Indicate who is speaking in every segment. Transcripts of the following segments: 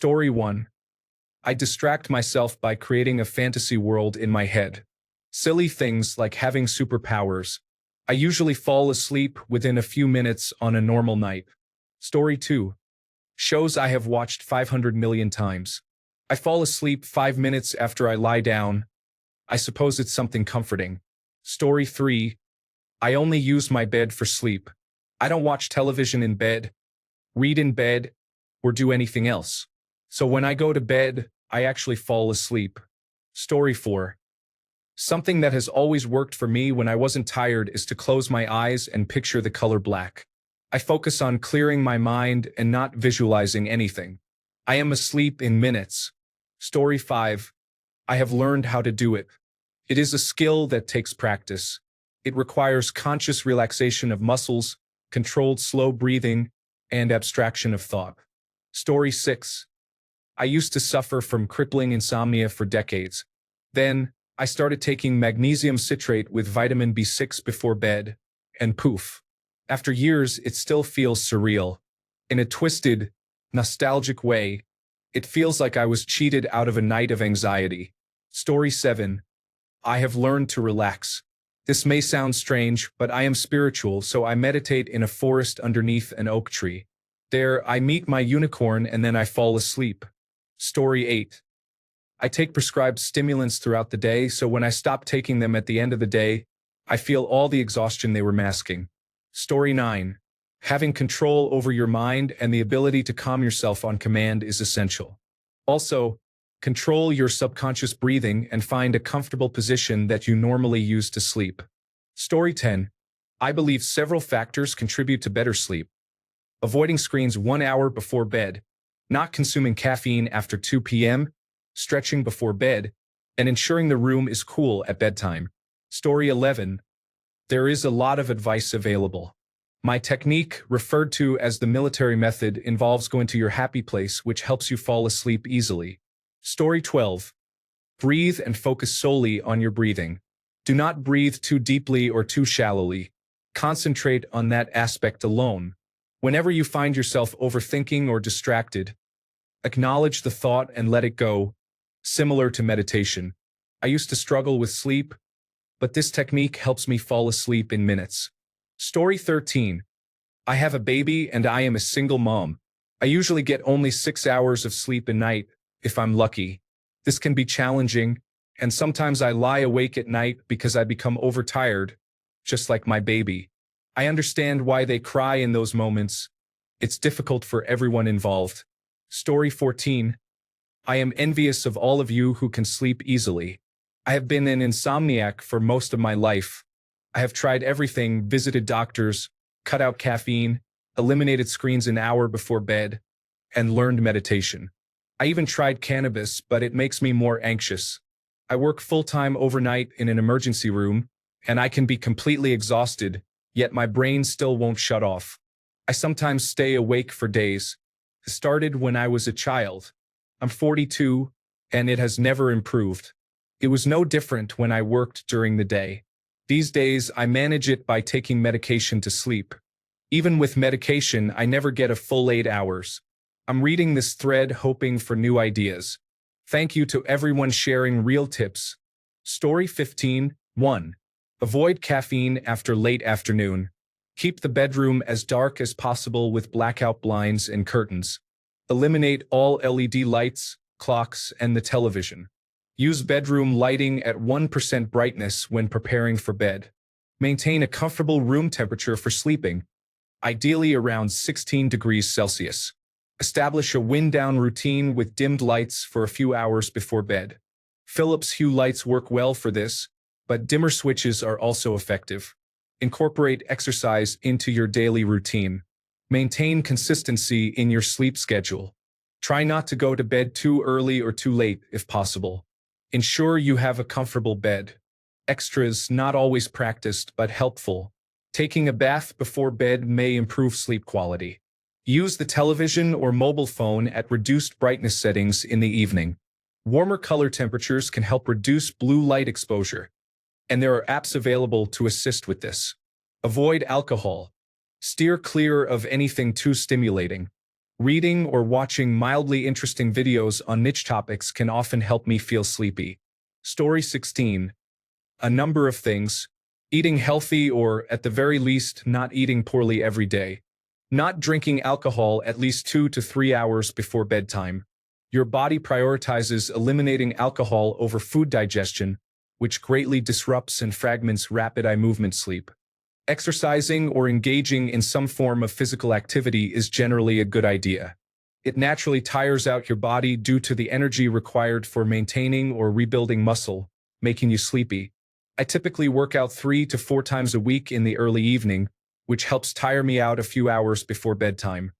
Speaker 1: Story 1. I distract myself by creating a fantasy world in my head. Silly things like having superpowers. I usually fall asleep within a few minutes on a normal night. Story 2. Shows I have watched 500 million times. I fall asleep 5 minutes after I lie down. I suppose it's something comforting. Story 3. I only use my bed for sleep. I don't watch television in bed, read in bed, or do anything else. So when I go to bed, I actually fall asleep. Story 4. Something that has always worked for me when I wasn't tired is to close my eyes and picture the color black. I focus on clearing my mind and not visualizing anything. I am asleep in minutes. Story 5. I have learned how to do it. It is a skill that takes practice. It requires conscious relaxation of muscles, controlled slow breathing, and abstraction of thought. Story 6. I used to suffer from crippling insomnia for decades. Then, I started taking magnesium citrate with vitamin B6 before bed, and poof. After years, it still feels surreal. In a twisted, nostalgic way, it feels like I was cheated out of a night of anxiety. Story 7. I have learned to relax. This may sound strange, but I am spiritual, so I meditate in a forest underneath an oak tree. There, I meet my unicorn and then I fall asleep. Story 8. I take prescribed stimulants throughout the day, so when I stop taking them at the end of the day, I feel all the exhaustion they were masking. Story 9. Having control over your mind and the ability to calm yourself on command is essential. Also, control your subconscious breathing and find a comfortable position that you normally use to sleep. Story 10. I believe several factors contribute to better sleep. Avoiding screens 1 hour before bed, not consuming caffeine after 2 p.m., stretching before bed, and ensuring the room is cool at bedtime. Story 11. There is a lot of advice available. My technique, referred to as the military method, involves going to your happy place, which helps you fall asleep easily. Story 12. Breathe and focus solely on your breathing. Do not breathe too deeply or too shallowly. Concentrate on that aspect alone. Whenever you find yourself overthinking or distracted, acknowledge the thought and let it go. Similar to meditation. I used to struggle with sleep, but this technique helps me fall asleep in minutes. Story 13. I have a baby and I am a single mom. I usually get only 6 hours of sleep a night, if I'm lucky. This can be challenging, and sometimes I lie awake at night because I become overtired, just like my baby. I understand why they cry in those moments. It's difficult for everyone involved. Story 14. I am envious of all of you who can sleep easily. I have been an insomniac for most of my life. I have tried everything, visited doctors, cut out caffeine, eliminated screens an hour before bed, and learned meditation. I even tried cannabis, but it makes me more anxious. I work full-time overnight in an emergency room, and I can be completely exhausted, yet my brain still won't shut off. I sometimes stay awake for days. It started when I was a child. I'm 42, and it has never improved. It was no different when I worked during the day. These days, I manage it by taking medication to sleep. Even with medication, I never get a full 8 hours. I'm reading this thread hoping for new ideas. Thank you to everyone sharing real tips. Story 15. 1. Avoid caffeine after late afternoon. Keep the bedroom as dark as possible with blackout blinds and curtains. Eliminate all LED lights, clocks, and the television. Use bedroom lighting at 1% brightness when preparing for bed. Maintain a comfortable room temperature for sleeping, ideally around 16 degrees Celsius. Establish a wind-down routine with dimmed lights for a few hours before bed. Philips Hue lights work well for this, but dimmer switches are also effective. Incorporate exercise into your daily routine. Maintain consistency in your sleep schedule. Try not to go to bed too early or too late if possible. Ensure you have a comfortable bed. Extras not always practiced but helpful. Taking a bath before bed may improve sleep quality. Use the television or mobile phone at reduced brightness settings in the evening. Warmer color temperatures can help reduce blue light exposure, and there are apps available to assist with this. Avoid alcohol. Steer clear of anything too stimulating. Reading or watching mildly interesting videos on niche topics can often help me feel sleepy. Story 16. A number of things. Eating healthy or, at the very least, not eating poorly every day. Not drinking alcohol at least 2 to 3 hours before bedtime. Your body prioritizes eliminating alcohol over food digestion, which greatly disrupts and fragments rapid eye movement sleep. Exercising or engaging in some form of physical activity is generally a good idea. It naturally tires out your body due to the energy required for maintaining or rebuilding muscle, making you sleepy. I typically work out 3 to 4 times a week in the early evening, which helps tire me out a few hours before bedtime.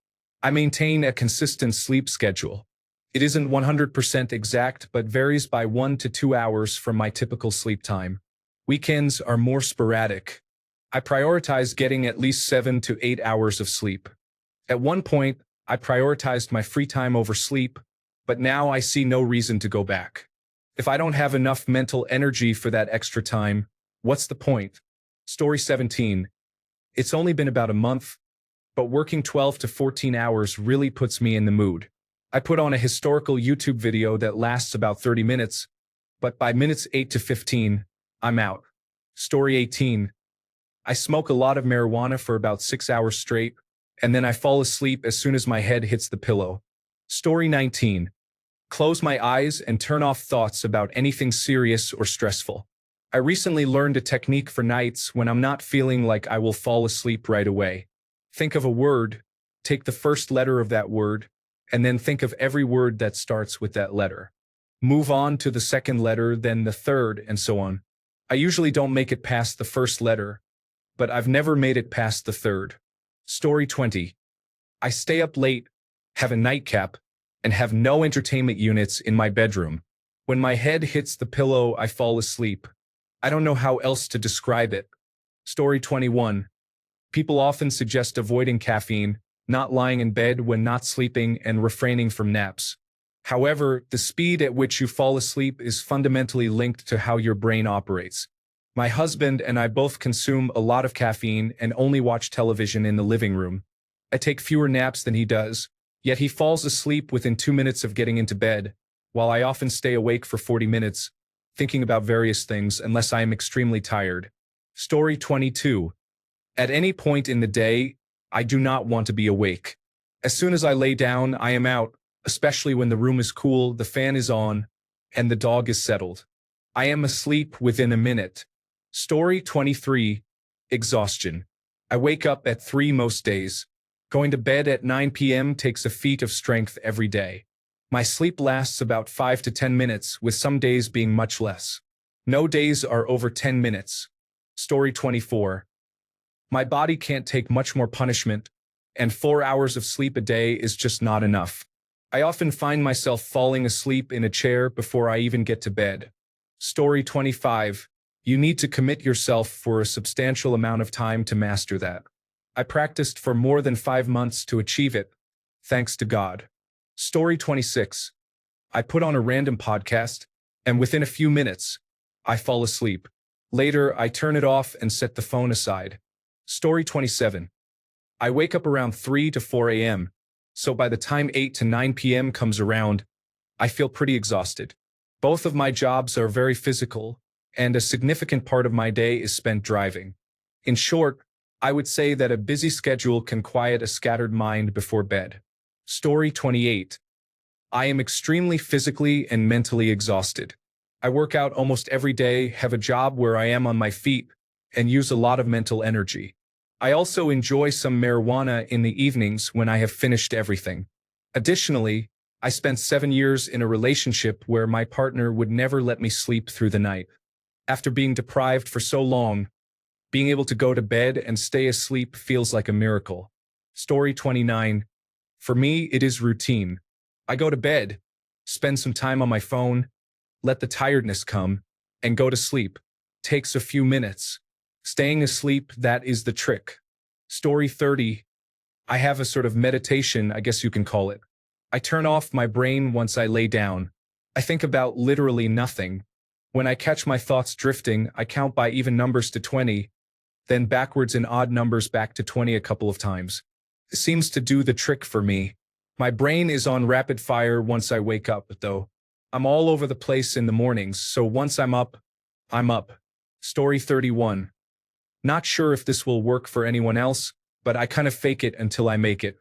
Speaker 1: I maintain a consistent sleep schedule. It isn't 100% exact but varies by 1 to 2 hours from my typical sleep time. Weekends are more sporadic. I prioritize getting at least 7 to 8 hours of sleep. At one point, I prioritized my free time over sleep, but now I see no reason to go back. If I don't have enough mental energy for that extra time, what's the point? Story 17. It's only been about a month, but working 12 to 14 hours really puts me in the mood. I put on a historical YouTube video that lasts about 30 minutes, but by minutes 8 to 15, I'm out. Story 18. I smoke a lot of marijuana for about 6 hours straight, and then I fall asleep as soon as my head hits the pillow. Story 19. Close my eyes and turn off thoughts about anything serious or stressful. I recently learned a technique for nights when I'm not feeling like I will fall asleep right away. Think of a word, take the first letter of that word, and then think of every word that starts with that letter. Move on to the second letter, then the third, and so on. I usually don't make it past the first letter, but I've never made it past the third. Story 20. I stay up late, have a nightcap, and have no entertainment units in my bedroom. When my head hits the pillow, I fall asleep. I don't know how else to describe it. Story 21. People often suggest avoiding caffeine, not lying in bed when not sleeping, and refraining from naps. However, the speed at which you fall asleep is fundamentally linked to how your brain operates. My husband and I both consume a lot of caffeine and only watch television in the living room. I take fewer naps than he does, yet he falls asleep within 2 minutes of getting into bed, while I often stay awake for 40 minutes, thinking about various things unless I am extremely tired. Story 22. At any point in the day, I do not want to be awake. As soon as I lay down, I am out, especially when the room is cool, the fan is on, and the dog is settled. I am asleep within a minute. Story 23. Exhaustion. I wake up at 3 most days. Going to bed at 9 p.m. takes a feat of strength every day. My sleep lasts about 5 to 10 minutes, with some days being much less. No days are over 10 minutes. Story 24. My body can't take much more punishment, and 4 hours of sleep a day is just not enough. I often find myself falling asleep in a chair before I even get to bed. Story 25. You need to commit yourself for a substantial amount of time to master that. I practiced for more than 5 months to achieve it, thanks to God. Story 26. I put on a random podcast, and within a few minutes, I fall asleep. Later, I turn it off and set the phone aside. Story 27. I wake up around 3 to 4 a.m., so by the time 8 to 9 p.m. comes around, I feel pretty exhausted. Both of my jobs are very physical, and a significant part of my day is spent driving. In short, I would say that a busy schedule can quiet a scattered mind before bed. Story 28. I am extremely physically and mentally exhausted. I work out almost every day, have a job where I am on my feet, and use a lot of mental energy. I also enjoy some marijuana in the evenings when I have finished everything. Additionally, I spent 7 years in a relationship where my partner would never let me sleep through the night. After being deprived for so long, being able to go to bed and stay asleep feels like a miracle. Story 29. For me, it is routine. I go to bed, spend some time on my phone, let the tiredness come, and go to sleep. Takes a few minutes. Staying asleep, that is the trick. Story 30. I have a sort of meditation, I guess you can call it. I turn off my brain once I lay down. I think about literally nothing. When I catch my thoughts drifting, I count by even numbers to 20, then backwards in odd numbers back to 20 a couple of times. It seems to do the trick for me. My brain is on rapid fire once I wake up, though. I'm all over the place in the mornings, so once I'm up, I'm up. Story 31. Not sure if this will work for anyone else, but I kind of fake it until I make it.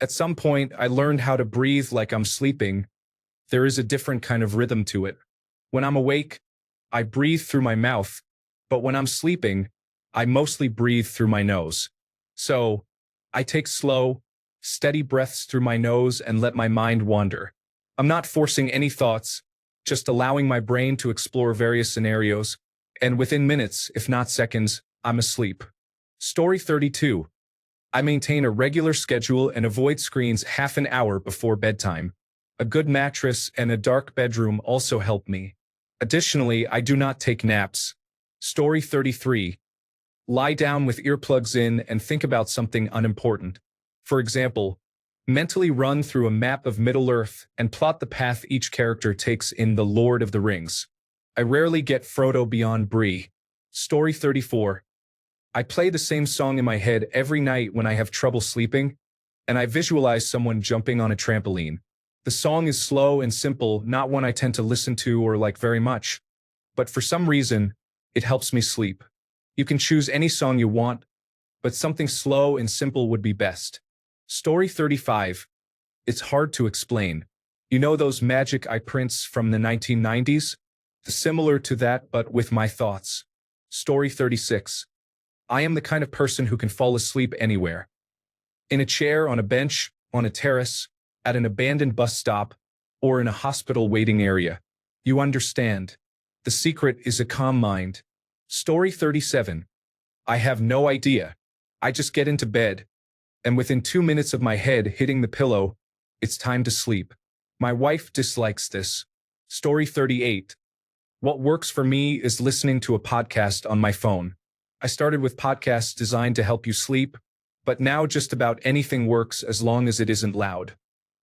Speaker 1: At some point, I learned how to breathe like I'm sleeping. There is a different kind of rhythm to it. When I'm awake, I breathe through my mouth, but when I'm sleeping, I mostly breathe through my nose. So, I take slow, steady breaths through my nose and let my mind wander. I'm not forcing any thoughts, just allowing my brain to explore various scenarios, and within minutes, if not seconds, I'm asleep. Story 32. I maintain a regular schedule and avoid screens half an hour before bedtime. A good mattress and a dark bedroom also help me. Additionally, I do not take naps. Story 33. Lie down with earplugs in and think about something unimportant. For example, mentally run through a map of Middle-earth and plot the path each character takes in The Lord of the Rings. I rarely get Frodo beyond Bree. Story 34. I play the same song in my head every night when I have trouble sleeping, and I visualize someone jumping on a trampoline. The song is slow and simple, not one I tend to listen to or like very much, but for some reason, it helps me sleep. You can choose any song you want, but something slow and simple would be best. Story 35. It's hard to explain. You know those magic eye prints from the 1990s? Similar to that, but with my thoughts. Story 36. I am the kind of person who can fall asleep anywhere. In a chair, on a bench, on a terrace, at an abandoned bus stop, or in a hospital waiting area. You understand. The secret is a calm mind. Story 37. I have no idea. I just get into bed, and within 2 minutes of my head hitting the pillow, it's time to sleep. My wife dislikes this. Story 38. What works for me is listening to a podcast on my phone. I started with podcasts designed to help you sleep, but now just about anything works as long as it isn't loud.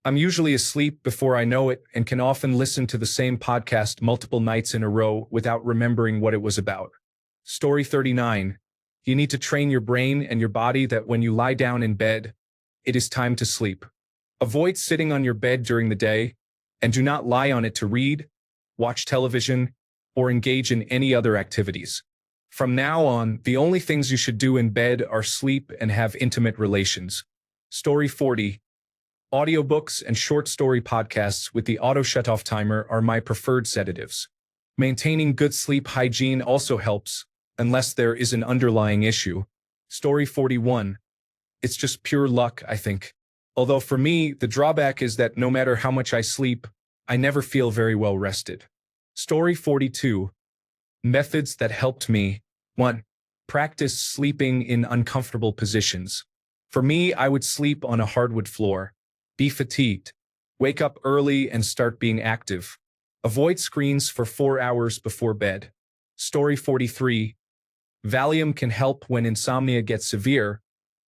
Speaker 1: I'm usually asleep before I know it and can often listen to the same podcast multiple nights in a row without remembering what it was about. Story 39. You need to train your brain and your body that when you lie down in bed, it is time to sleep. Avoid sitting on your bed during the day, and do not lie on it to read, watch television, or engage in any other activities. From now on, the only things you should do in bed are sleep and have intimate relations. Story 40. Audiobooks and short story podcasts with the auto shut-off timer are my preferred sedatives. Maintaining good sleep hygiene also helps, unless there is an underlying issue. Story 41. It's just pure luck, I think. Although for me, the drawback is that no matter how much I sleep, I never feel very well rested. Story 42. Methods that helped me. 1. Practice sleeping in uncomfortable positions. For me, I would sleep on a hardwood floor. Be fatigued. Wake up early and start being active. Avoid screens for 4 hours before bed. Story 43. Valium can help when insomnia gets severe,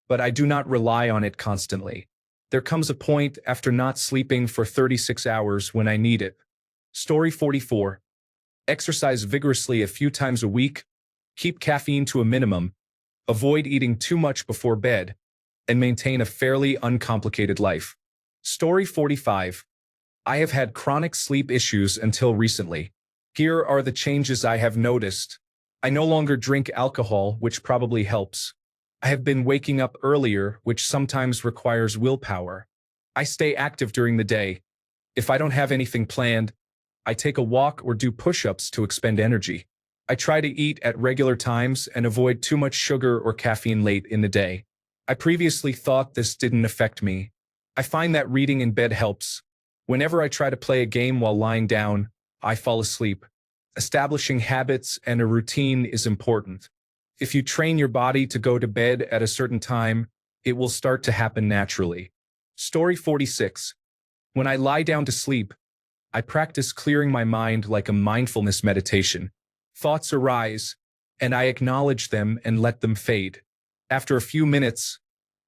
Speaker 1: but I do not rely on it constantly. There comes a point after not sleeping for 36 hours when I need it. Story 44. Exercise vigorously a few times a week, keep caffeine to a minimum, avoid eating too much before bed, and maintain a fairly uncomplicated life. Story 45. I have had chronic sleep issues until recently. Here are the changes I have noticed. I no longer drink alcohol, which probably helps. I have been waking up earlier, which sometimes requires willpower. I stay active during the day. If I don't have anything planned, I take a walk or do push-ups to expend energy. I try to eat at regular times and avoid too much sugar or caffeine late in the day. I previously thought this didn't affect me. I find that reading in bed helps. Whenever I try to play a game while lying down, I fall asleep. Establishing habits and a routine is important. If you train your body to go to bed at a certain time, it will start to happen naturally. Story 46. When I lie down to sleep, I practice clearing my mind like a mindfulness meditation. Thoughts arise, and I acknowledge them and let them fade. After a few minutes,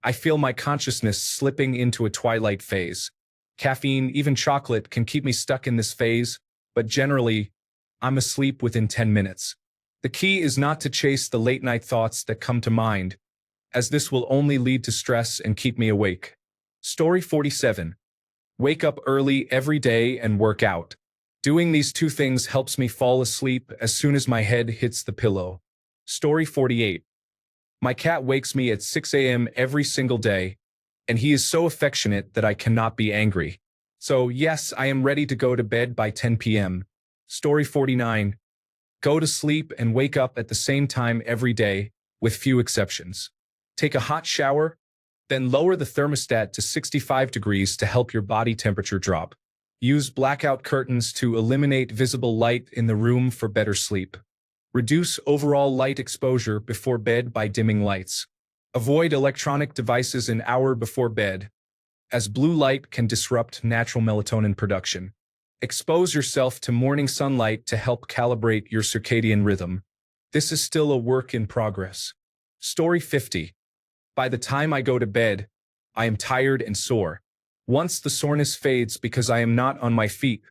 Speaker 1: I feel my consciousness slipping into a twilight phase. Caffeine, even chocolate, can keep me stuck in this phase, but generally, I'm asleep within 10 minutes. The key is not to chase the late-night thoughts that come to mind, as this will only lead to stress and keep me awake. Story 47. Wake up early every day and work out. Doing these two things helps me fall asleep as soon as my head hits the pillow. Story 48. My cat wakes me at 6 a.m. every single day, and he is so affectionate that I cannot be angry. So yes, I am ready to go to bed by 10 p.m. Story 49. Go to sleep and wake up at the same time every day, with few exceptions. Take a hot shower, then lower the thermostat to 65 degrees to help your body temperature drop. Use blackout curtains to eliminate visible light in the room for better sleep. Reduce overall light exposure before bed by dimming lights. Avoid electronic devices an hour before bed, as blue light can disrupt natural melatonin production. Expose yourself to morning sunlight to help calibrate your circadian rhythm. This is still a work in progress. Story 50. By the time I go to bed, I am tired and sore. Once the soreness fades because I am not on my feet,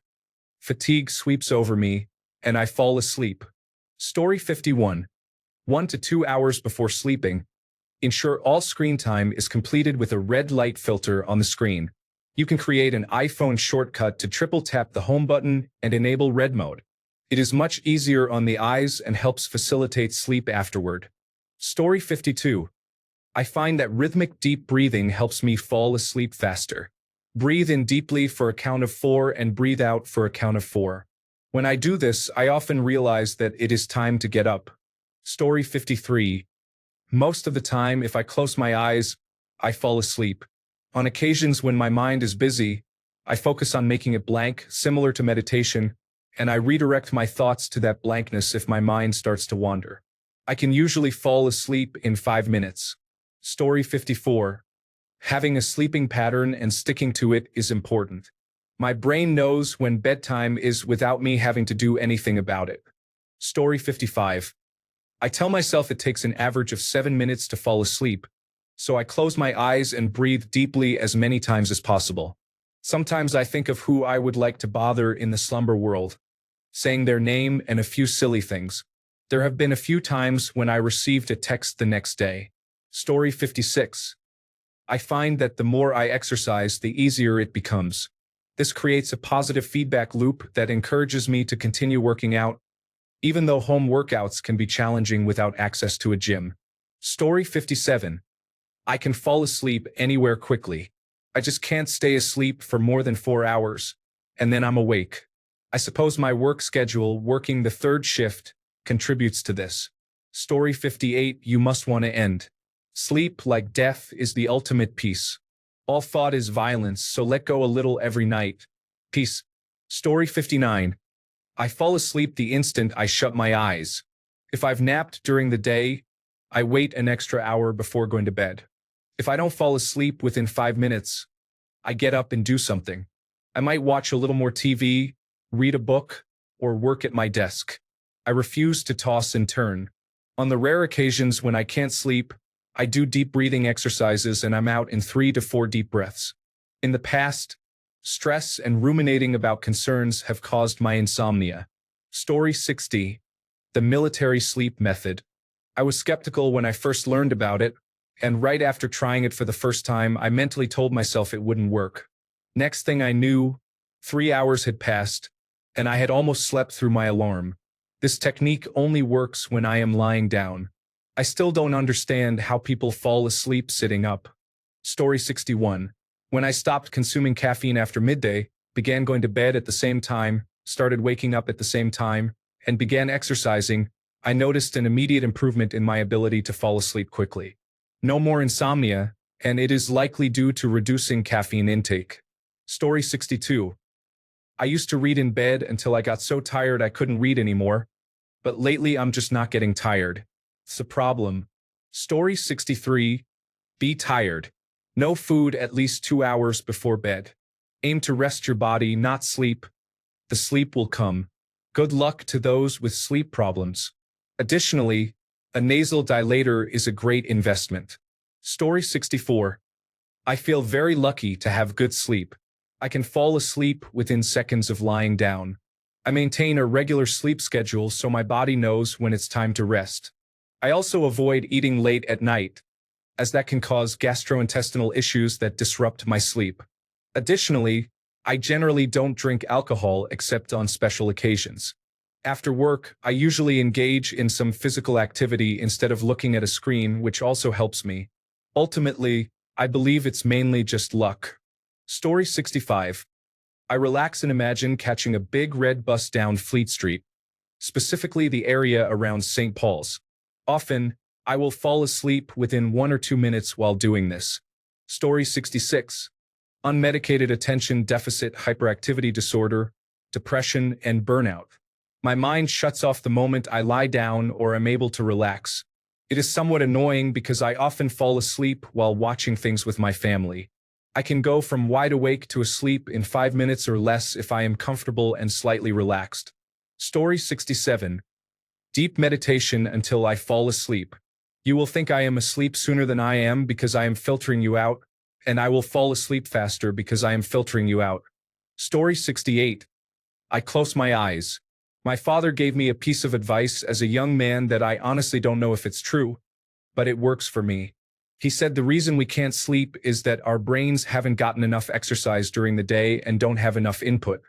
Speaker 1: fatigue sweeps over me, and I fall asleep. Story 51. 1 to 2 hours before sleeping, ensure all screen time is completed with a red light filter on the screen. You can create an iPhone shortcut to triple tap the home button and enable red mode. It is much easier on the eyes and helps facilitate sleep afterward. Story 52. I find that rhythmic deep breathing helps me fall asleep faster. Breathe in deeply for a count of 4 and breathe out for a count of 4. When I do this, I often realize that it is time to get up. Story 53. Most of the time, if I close my eyes, I fall asleep. On occasions when my mind is busy, I focus on making it blank, similar to meditation, and I redirect my thoughts to that blankness if my mind starts to wander. I can usually fall asleep in 5 minutes. Story 54. Having a sleeping pattern and sticking to it is important. My brain knows when bedtime is without me having to do anything about it. Story 55. I tell myself it takes an average of 7 minutes to fall asleep, so I close my eyes and breathe deeply as many times as possible. Sometimes I think of who I would like to bother in the slumber world, saying their name and a few silly things. There have been a few times when I received a text the next day. Story 56. I find that the more I exercise, the easier it becomes. This creates a positive feedback loop that encourages me to continue working out, even though home workouts can be challenging without access to a gym. Story 57. I can fall asleep anywhere quickly. I just can't stay asleep for more than 4 hours, and then I'm awake. I suppose my work schedule, working the third shift, contributes to this. Story 58. You must want to end. Sleep, like death, is the ultimate peace. All thought is violence, so let go a little every night. Peace. Story 59. I fall asleep the instant I shut my eyes. If I've napped during the day, I wait an extra hour before going to bed. If I don't fall asleep within 5 minutes, I get up and do something. I might watch a little more TV, read a book, or work at my desk. I refuse to toss and turn. On the rare occasions when I can't sleep, I do deep breathing exercises and I'm out in 3 to 4 deep breaths. In the past, stress and ruminating about concerns have caused my insomnia. Story 60. The military sleep method. I was skeptical when I first learned about it, and right after trying it for the first time, I mentally told myself it wouldn't work. Next thing I knew, 3 hours had passed, and I had almost slept through my alarm. This technique only works when I am lying down. I still don't understand how people fall asleep sitting up. Story 61. When I stopped consuming caffeine after midday, began going to bed at the same time, started waking up at the same time, and began exercising, I noticed an immediate improvement in my ability to fall asleep quickly. No more insomnia, and it is likely due to reducing caffeine intake. Story 62. I used to read in bed until I got so tired I couldn't read anymore, but lately I'm just not getting tired. It's a problem. Story 63. Be tired. No food at least 2 hours before bed. Aim to rest your body, not sleep. The sleep will come. Good luck to those with sleep problems. Additionally, a nasal dilator is a great investment. Story 64. I feel very lucky to have good sleep. I can fall asleep within seconds of lying down. I maintain a regular sleep schedule so my body knows when it's time to rest. I also avoid eating late at night, as that can cause gastrointestinal issues that disrupt my sleep. Additionally, I generally don't drink alcohol except on special occasions. After work, I usually engage in some physical activity instead of looking at a screen, which also helps me. Ultimately, I believe it's mainly just luck. Story 65. I relax and imagine catching a big red bus down Fleet Street, specifically the area around St. Paul's. Often, I will fall asleep within 1 or 2 minutes while doing this. Story 66. Unmedicated attention deficit hyperactivity disorder, depression, and burnout. My mind shuts off the moment I lie down or am able to relax. It is somewhat annoying because I often fall asleep while watching things with my family. I can go from wide awake to asleep in 5 minutes or less if I am comfortable and slightly relaxed. Story 67. Deep meditation until I fall asleep. You will think I am asleep sooner than I am because I am filtering you out, and I will fall asleep faster because I am filtering you out. Story 68. I close my eyes. My father gave me a piece of advice as a young man that I honestly don't know if it's true, but it works for me. He said the reason we can't sleep is that our brains haven't gotten enough exercise during the day and don't have enough input.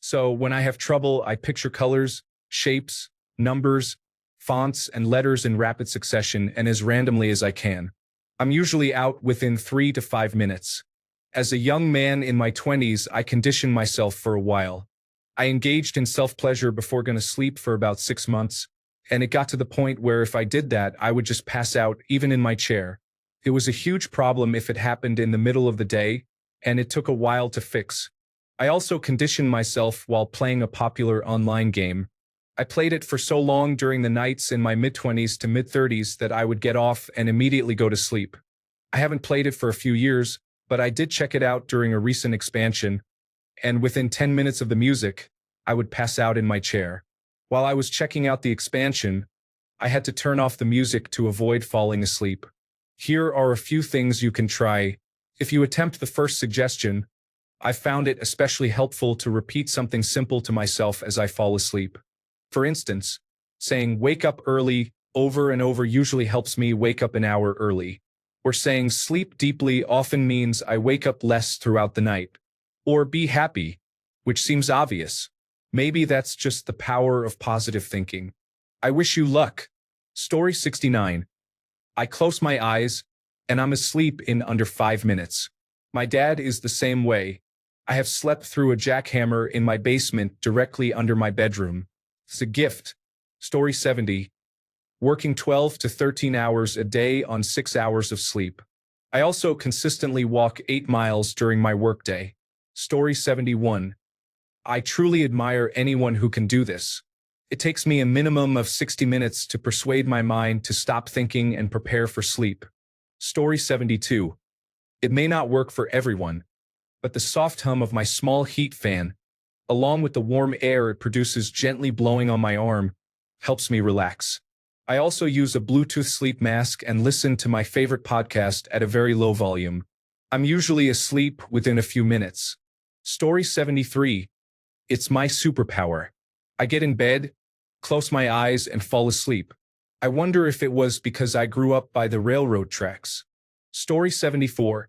Speaker 1: So when I have trouble, I picture colors, shapes, numbers, fonts, and letters in rapid succession and as randomly as I can. I'm usually out within 3 to 5 minutes. As a young man in my 20s, I conditioned myself for a while. I engaged in self-pleasure before going to sleep for about 6 months, and it got to the point where if I did that, I would just pass out even in my chair. It was a huge problem if it happened in the middle of the day, and it took a while to fix. I also conditioned myself while playing a popular online game. I played it for so long during the nights in my mid-20s to mid-30s that I would get off and immediately go to sleep. I haven't played it for a few years, but I did check it out during a recent expansion, and within 10 minutes of the music, I would pass out in my chair. While I was checking out the expansion, I had to turn off the music to avoid falling asleep. Here are a few things you can try. If you attempt the first suggestion, I found it especially helpful to repeat something simple to myself as I fall asleep. For instance, saying wake up early over and over usually helps me wake up an hour early. Or saying sleep deeply often means I wake up less throughout the night. Or be happy, which seems obvious. Maybe that's just the power of positive thinking. I wish you luck. Story 69. I close my eyes, and I'm asleep in under 5 minutes. My dad is the same way. I have slept through a jackhammer in my basement directly under my bedroom. It's a gift. Story 70. Working 12 to 13 hours a day on 6 hours of sleep. I also consistently walk 8 miles during my workday. Story 71. I truly admire anyone who can do this. It takes me a minimum of 60 minutes to persuade my mind to stop thinking and prepare for sleep. Story 72. It may not work for everyone, but the soft hum of my small heat fan, along with the warm air it produces gently blowing on my arm, helps me relax. I also use a Bluetooth sleep mask and listen to my favorite podcast at a very low volume. I'm usually asleep within a few minutes. Story 73. It's my superpower. I get in bed, close my eyes, and fall asleep. I wonder if it was because I grew up by the railroad tracks. Story 74.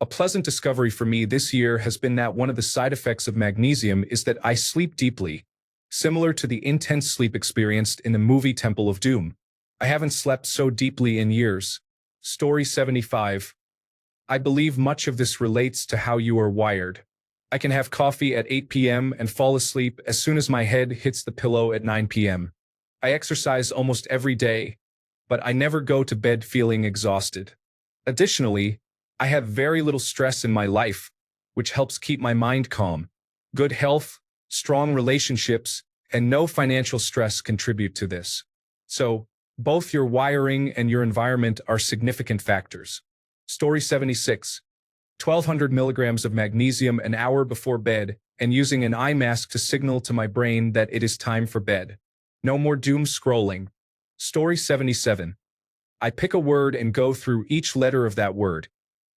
Speaker 1: A pleasant discovery for me this year has been that one of the side effects of magnesium is that I sleep deeply, similar to the intense sleep experienced in the movie Temple of Doom. I haven't slept so deeply in years. Story 75. I believe much of this relates to how you are wired. I can have coffee at 8 p.m. and fall asleep as soon as my head hits the pillow at 9 p.m. I exercise almost every day, but I never go to bed feeling exhausted. Additionally, I have very little stress in my life, which helps keep my mind calm. Good health, strong relationships, and no financial stress contribute to this. So, both your wiring and your environment are significant factors. Story 76. 1,200 milligrams of magnesium an hour before bed, and using an eye mask to signal to my brain that it is time for bed. No more doom scrolling. Story 77. I pick a word and go through each letter of that word,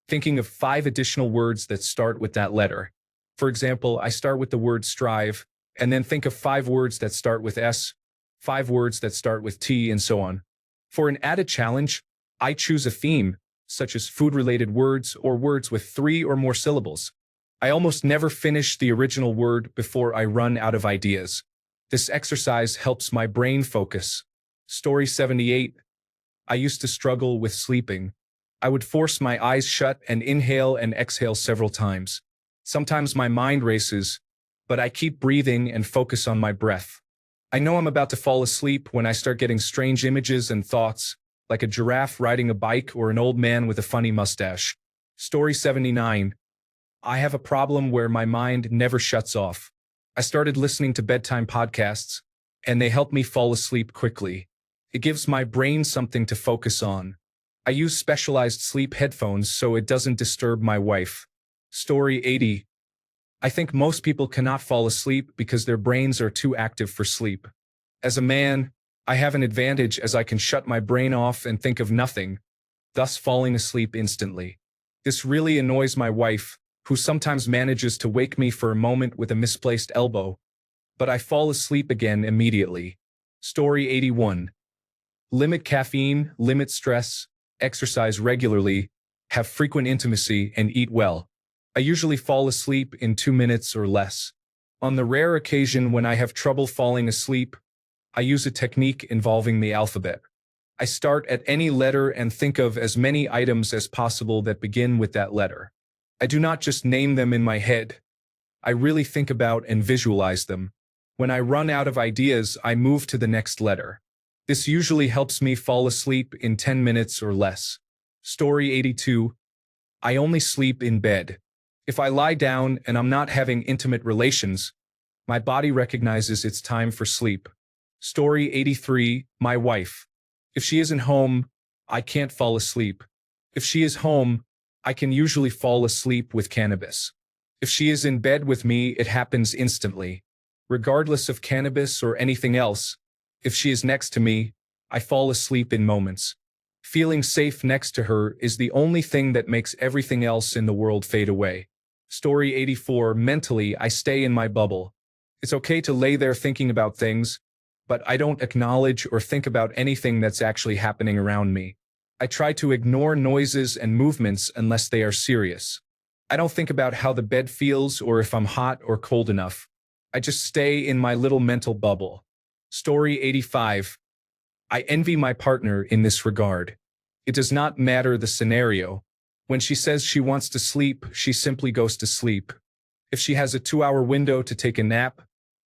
Speaker 1: thinking of 5 additional words that start with that letter. For example, I start with the word strive, and then think of 5 words that start with S, 5 words that start with T, and so on. For an added challenge, I choose a theme, such as food-related words or words with 3 or more syllables. I almost never finish the original word before I run out of ideas. This exercise helps my brain focus. Story 78. I used to struggle with sleeping. I would force my eyes shut and inhale and exhale several times. Sometimes my mind races, but I keep breathing and focus on my breath. I know I'm about to fall asleep when I start getting strange images and thoughts, like a giraffe riding a bike or an old man with a funny mustache. Story 79. I have a problem where my mind never shuts off. I started listening to bedtime podcasts, and they help me fall asleep quickly. It gives my brain something to focus on. I use specialized sleep headphones so it doesn't disturb my wife. Story 80. I think most people cannot fall asleep because their brains are too active for sleep. As a man, I have an advantage as I can shut my brain off and think of nothing, thus falling asleep instantly. This really annoys my wife, who sometimes manages to wake me for a moment with a misplaced elbow, but I fall asleep again immediately. Story 81. Limit caffeine, limit stress, exercise regularly, have frequent intimacy, and eat well. I usually fall asleep in 2 minutes or less. On the rare occasion when I have trouble falling asleep, I use a technique involving the alphabet. I start at any letter and think of as many items as possible that begin with that letter. I do not just name them in my head. I really think about and visualize them. When I run out of ideas, I move to the next letter. This usually helps me fall asleep in 10 minutes or less. Story 82. I only sleep in bed. If I lie down and I'm not having intimate relations, my body recognizes it's time for sleep. Story 83. My wife. If she isn't home, I can't fall asleep. If she is home, I can usually fall asleep with cannabis. If she is in bed with me, it happens instantly. Regardless of cannabis or anything else, if she is next to me, I fall asleep in moments. Feeling safe next to her is the only thing that makes everything else in the world fade away. Story 84. Mentally, I stay in my bubble. It's okay to lay there thinking about things, but I don't acknowledge or think about anything that's actually happening around me. I try to ignore noises and movements unless they are serious. I don't think about how the bed feels or if I'm hot or cold enough. I just stay in my little mental bubble. Story 85. I envy my partner in this regard. It does not matter the scenario. When she says she wants to sleep, she simply goes to sleep. If she has a 2-hour window to take a nap,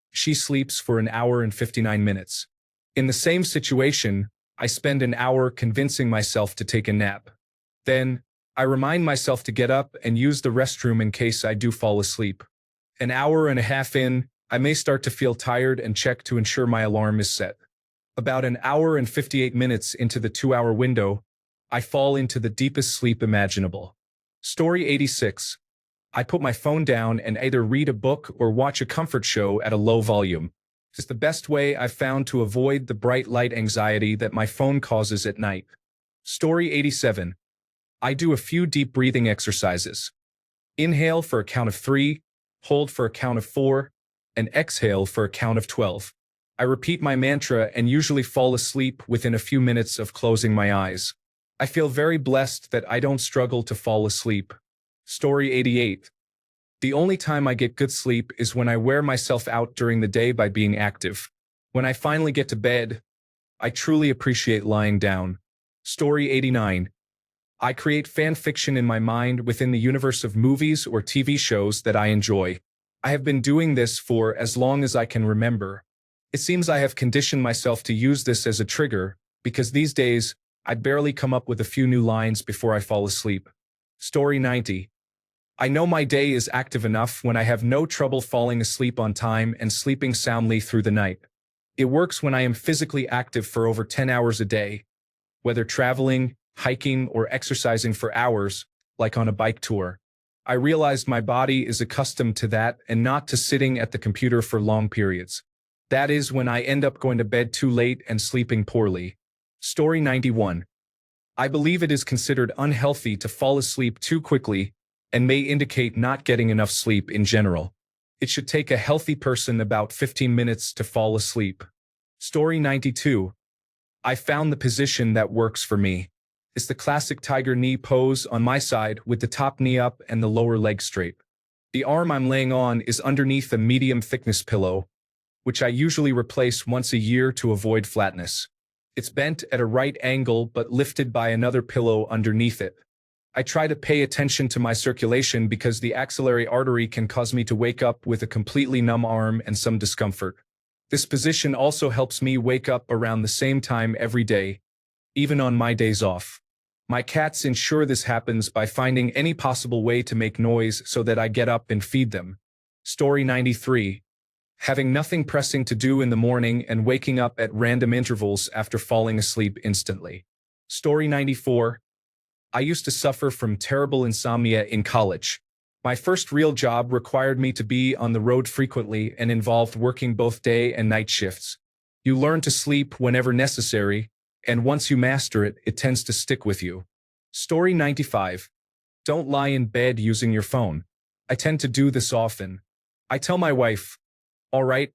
Speaker 1: she sleeps for an hour and 59 minutes. In the same situation, I spend an hour convincing myself to take a nap. Then, I remind myself to get up and use the restroom in case I do fall asleep. An hour and a half in, I may start to feel tired and check to ensure my alarm is set. About an hour and 58 minutes into the 2-hour window, I fall into the deepest sleep imaginable. Story 86. I put my phone down and either read a book or watch a comfort show at a low volume. It's the best way I've found to avoid the bright light anxiety that my phone causes at night. Story 87. I do a few deep breathing exercises. Inhale for a count of 3, hold for a count of 4, and exhale for a count of 12. I repeat my mantra and usually fall asleep within a few minutes of closing my eyes. I feel very blessed that I don't struggle to fall asleep. Story 88. The only time I get good sleep is when I wear myself out during the day by being active. When I finally get to bed, I truly appreciate lying down. Story 89. I create fan fiction in my mind within the universe of movies or TV shows that I enjoy. I have been doing this for as long as I can remember. It seems I have conditioned myself to use this as a trigger, because these days, I barely come up with a few new lines before I fall asleep. Story 90. I know my day is active enough when I have no trouble falling asleep on time and sleeping soundly through the night. It works when I am physically active for over 10 hours a day, whether traveling, hiking, or exercising for hours, like on a bike tour. I realized my body is accustomed to that and not to sitting at the computer for long periods. That is when I end up going to bed too late and sleeping poorly. Story 91. I believe it is considered unhealthy to fall asleep too quickly and may indicate not getting enough sleep in general. It should take a healthy person about 15 minutes to fall asleep. Story 92. I found the position that works for me. It's the classic tiger knee pose on my side with the top knee up and the lower leg straight. The arm I'm laying on is underneath a medium thickness pillow, which I usually replace once a year to avoid flatness. It's bent at a right angle but lifted by another pillow underneath it. I try to pay attention to my circulation because the axillary artery can cause me to wake up with a completely numb arm and some discomfort. This position also helps me wake up around the same time every day, even on my days off. My cats ensure this happens by finding any possible way to make noise so that I get up and feed them. Story 93. Having nothing pressing to do in the morning and waking up at random intervals after falling asleep instantly. Story 94. I used to suffer from terrible insomnia in college. My first real job required me to be on the road frequently and involved working both day and night shifts. You learn to sleep whenever necessary, and once you master it, it tends to stick with you. Story 95. Don't lie in bed using your phone. I tend to do this often. I tell my wife, all right,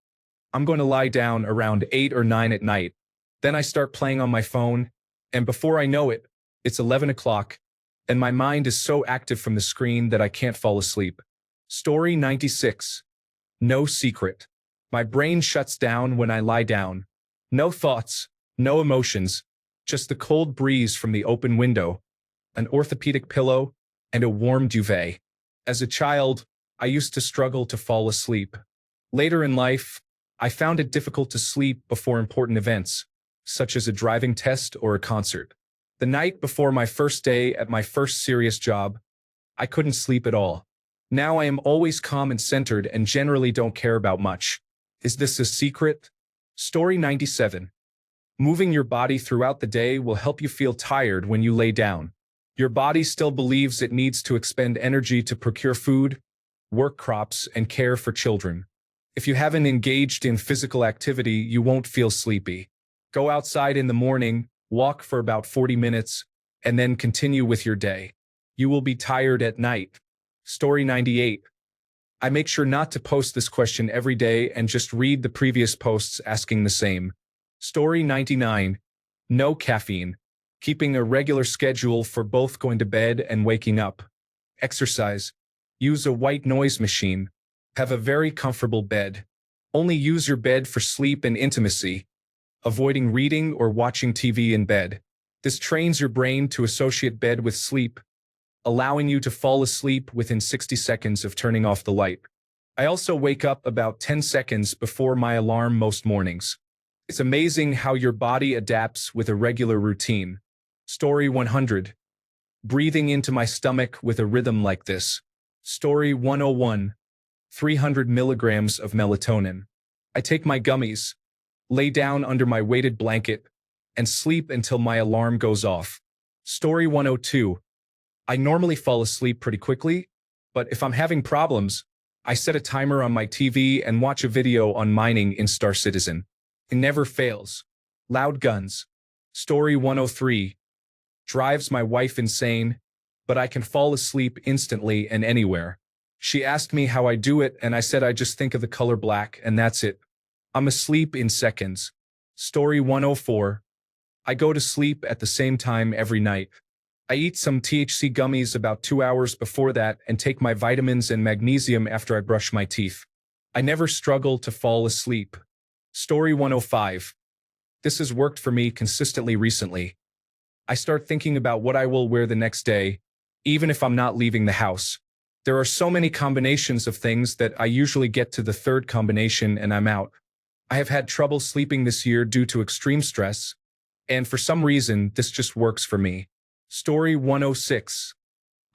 Speaker 1: I'm going to lie down around 8 or 9 at night. Then I start playing on my phone, and before I know it, it's 11 o'clock, and my mind is so active from the screen that I can't fall asleep. Story 96. No secret. My brain shuts down when I lie down. No thoughts, no emotions, just the cold breeze from the open window, an orthopedic pillow, and a warm duvet. As a child, I used to struggle to fall asleep. Later in life, I found it difficult to sleep before important events, such as a driving test or a concert. The night before my first day at my first serious job, I couldn't sleep at all. Now I am always calm and centered and generally don't care about much. Is this a secret? Story 97. Moving your body throughout the day will help you feel tired when you lay down. Your body still believes it needs to expend energy to procure food, work crops, and care for children. If you haven't engaged in physical activity, you won't feel sleepy. Go outside in the morning, walk for about 40 minutes, and then continue with your day. You will be tired at night. Story 98. I make sure not to post this question every day and just read the previous posts asking the same. Story 99. No caffeine. Keeping a regular schedule for both going to bed and waking up. Exercise. Use a white noise machine. Have a very comfortable bed. Only use your bed for sleep and intimacy, avoiding reading or watching TV in bed. This trains your brain to associate bed with sleep, allowing you to fall asleep within 60 seconds of turning off the light. I also wake up about 10 seconds before my alarm most mornings. It's amazing how your body adapts with a regular routine. Story 100. Breathing into my stomach with a rhythm like this. Story 101. 300 milligrams of melatonin. I take my gummies, lay down under my weighted blanket, and sleep until my alarm goes off. Story 102. I normally fall asleep pretty quickly, but if I'm having problems, I set a timer on my TV and watch a video on mining in Star Citizen. It never fails. Loud guns. Story 103. Drives my wife insane, but I can fall asleep instantly and anywhere. She asked me how I do it, and I said I just think of the color black, and that's it. I'm asleep in seconds. Story 104. I go to sleep at the same time every night. I eat some THC gummies about 2 hours before that and take my vitamins and magnesium after I brush my teeth. I never struggle to fall asleep. Story 105. This has worked for me consistently recently. I start thinking about what I will wear the next day, even if I'm not leaving the house. There are so many combinations of things that I usually get to the third combination and I'm out. I have had trouble sleeping this year due to extreme stress, and for some reason, this just works for me. Story 106.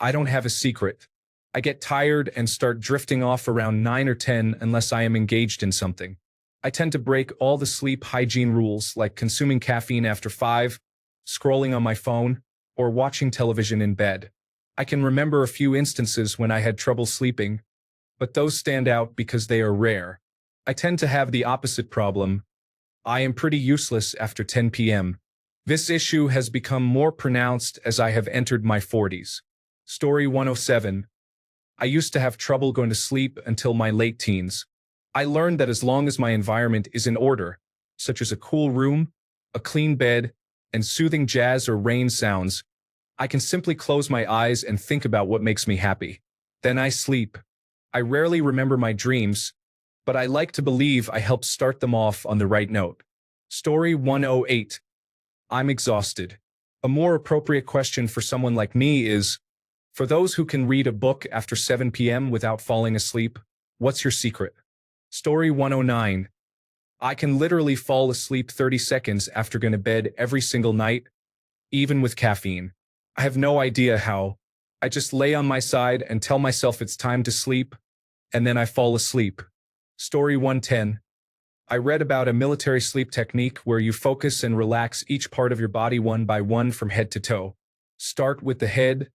Speaker 1: I don't have a secret. I get tired and start drifting off around 9 or 10 unless I am engaged in something. I tend to break all the sleep hygiene rules like consuming caffeine after 5, scrolling on my phone, or watching television in bed. I can remember a few instances when I had trouble sleeping, but those stand out because they are rare. I tend to have the opposite problem. I am pretty useless after 10 p.m. This issue has become more pronounced as I have entered my 40s. Story 107. I used to have trouble going to sleep until my late teens. I learned that as long as my environment is in order, such as a cool room, a clean bed, and soothing jazz or rain sounds, I can simply close my eyes and think about what makes me happy. Then I sleep. I rarely remember my dreams, but I like to believe I help start them off on the right note. Story 108. I'm exhausted. A more appropriate question for someone like me is, for those who can read a book after 7 p.m. without falling asleep, what's your secret? Story 109. I can literally fall asleep 30 seconds after going to bed every single night, even with caffeine. I have no idea how. I just lay on my side and tell myself it's time to sleep, and then I fall asleep. Story 110. I read about a military sleep technique where you focus and relax each part of your body one by one from head to toe. Start with the head,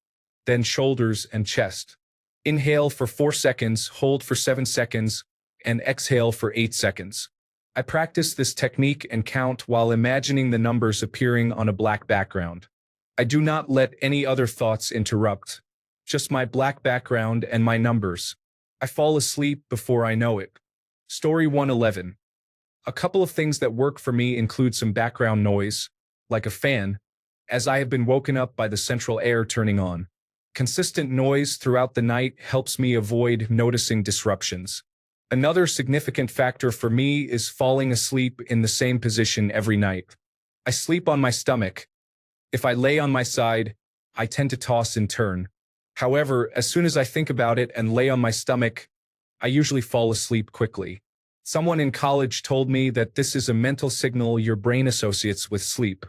Speaker 1: then shoulders and chest. Inhale for 4 seconds, hold for 7 seconds, and exhale for 8 seconds. I practice this technique and count while imagining the numbers appearing on a black background. I do not let any other thoughts interrupt, just my black background and my numbers. I fall asleep before I know it. Story 111. A couple of things that work for me include some background noise, like a fan, as I have been woken up by the central air turning on. Consistent noise throughout the night helps me avoid noticing disruptions. Another significant factor for me is falling asleep in the same position every night. I sleep on my stomach. If I lay on my side, I tend to toss and turn. However, as soon as I think about it and lay on my stomach, I usually fall asleep quickly. Someone in college told me that this is a mental signal your brain associates with sleep.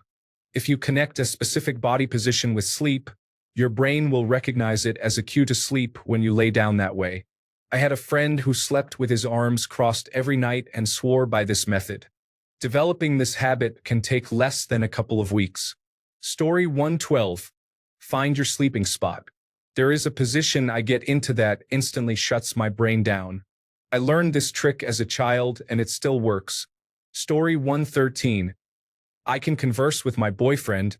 Speaker 1: If you connect a specific body position with sleep, your brain will recognize it as a cue to sleep when you lay down that way. I had a friend who slept with his arms crossed every night and swore by this method. Developing this habit can take less than a couple of weeks. Story 112. Find your sleeping spot. There is a position I get into that instantly shuts my brain down. I learned this trick as a child and it still works. Story 113. I can converse with my boyfriend,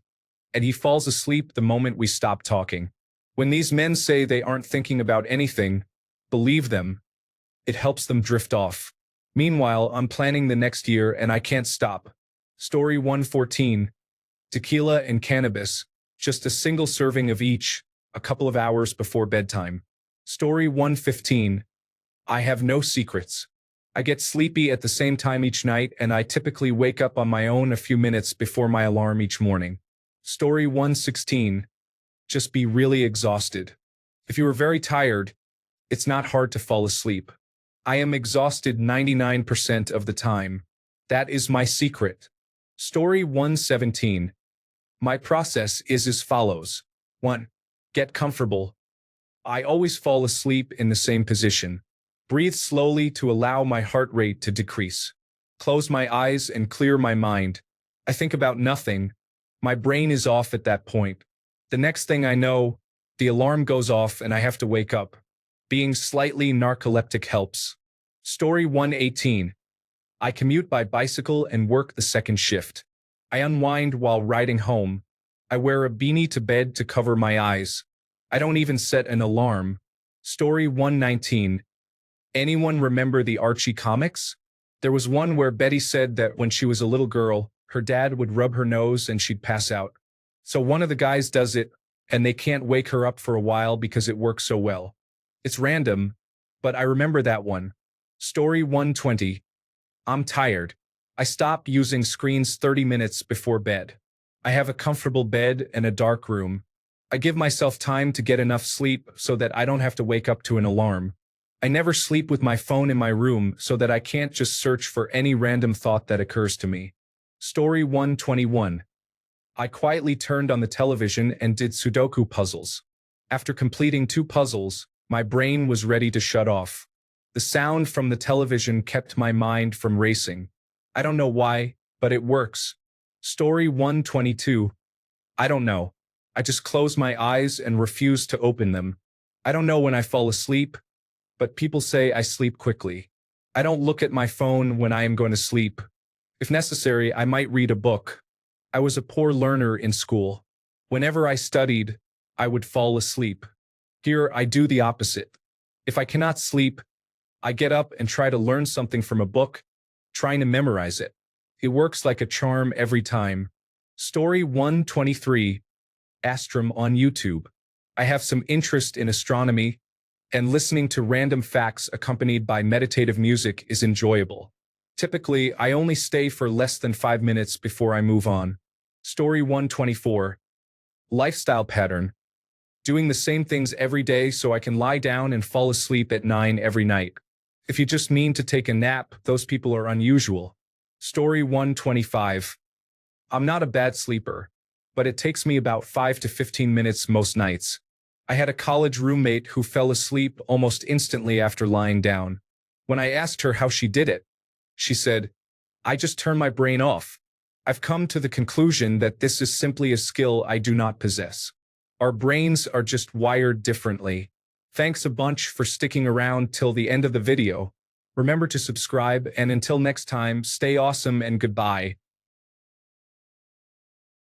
Speaker 1: and he falls asleep the moment we stop talking. When these men say they aren't thinking about anything, believe them. It helps them drift off. Meanwhile, I'm planning the next year and I can't stop. Story 114. Tequila and cannabis, just a single serving of each, a couple of hours before bedtime. Story 115. I have no secrets. I get sleepy at the same time each night and I typically wake up on my own a few minutes before my alarm each morning. Story 116. Just be really exhausted. If you are very tired, it's not hard to fall asleep. I am exhausted 99% of the time. That is my secret. Story 117. My process is as follows. 1. Get comfortable. I always fall asleep in the same position. Breathe slowly to allow my heart rate to decrease. Close my eyes and clear my mind. I think about nothing. My brain is off at that point. The next thing I know, the alarm goes off and I have to wake up. Being slightly narcoleptic helps. Story 118. I commute by bicycle and work the second shift. I unwind while riding home. I wear a beanie to bed to cover my eyes. I don't even set an alarm. Story 119. Anyone remember the Archie comics? There was one where Betty said that when she was a little girl, her dad would rub her nose and she'd pass out. So one of the guys does it, and they can't wake her up for a while because it works so well. It's random, but I remember that one. Story 120. I'm tired. I stop using screens 30 minutes before bed. I have a comfortable bed and a dark room. I give myself time to get enough sleep so that I don't have to wake up to an alarm. I never sleep with my phone in my room so that I can't just search for any random thought that occurs to me. Story 121. I quietly turned on the television and did Sudoku puzzles. After completing 2 puzzles, my brain was ready to shut off. The sound from the television kept my mind from racing. I don't know why, but it works. Story 122. I don't know. I just close my eyes and refuse to open them. I don't know when I fall asleep, but people say I sleep quickly. I don't look at my phone when I am going to sleep. If necessary, I might read a book. I was a poor learner in school. Whenever I studied, I would fall asleep. Here, I do the opposite. If I cannot sleep, I get up and try to learn something from a book, trying to memorize it. It works like a charm every time. Story 123. Astrom on YouTube. I have some interest in astronomy, and listening to random facts accompanied by meditative music is enjoyable. Typically, I only stay for less than 5 minutes before I move on. Story 124. Lifestyle pattern. Doing the same things every day so I can lie down and fall asleep at 9 every night. If you just mean to take a nap, those people are unusual. Story 125. I'm not a bad sleeper, but it takes me about 5 to 15 minutes most nights. I had a college roommate who fell asleep almost instantly after lying down. When I asked her how she did it, she said, "I just turn my brain off." I've come to the conclusion that this is simply a skill I do not possess. Our brains are just wired differently. Thanks a bunch for sticking around till the end of the video. Remember to subscribe, and until next time, stay awesome and goodbye.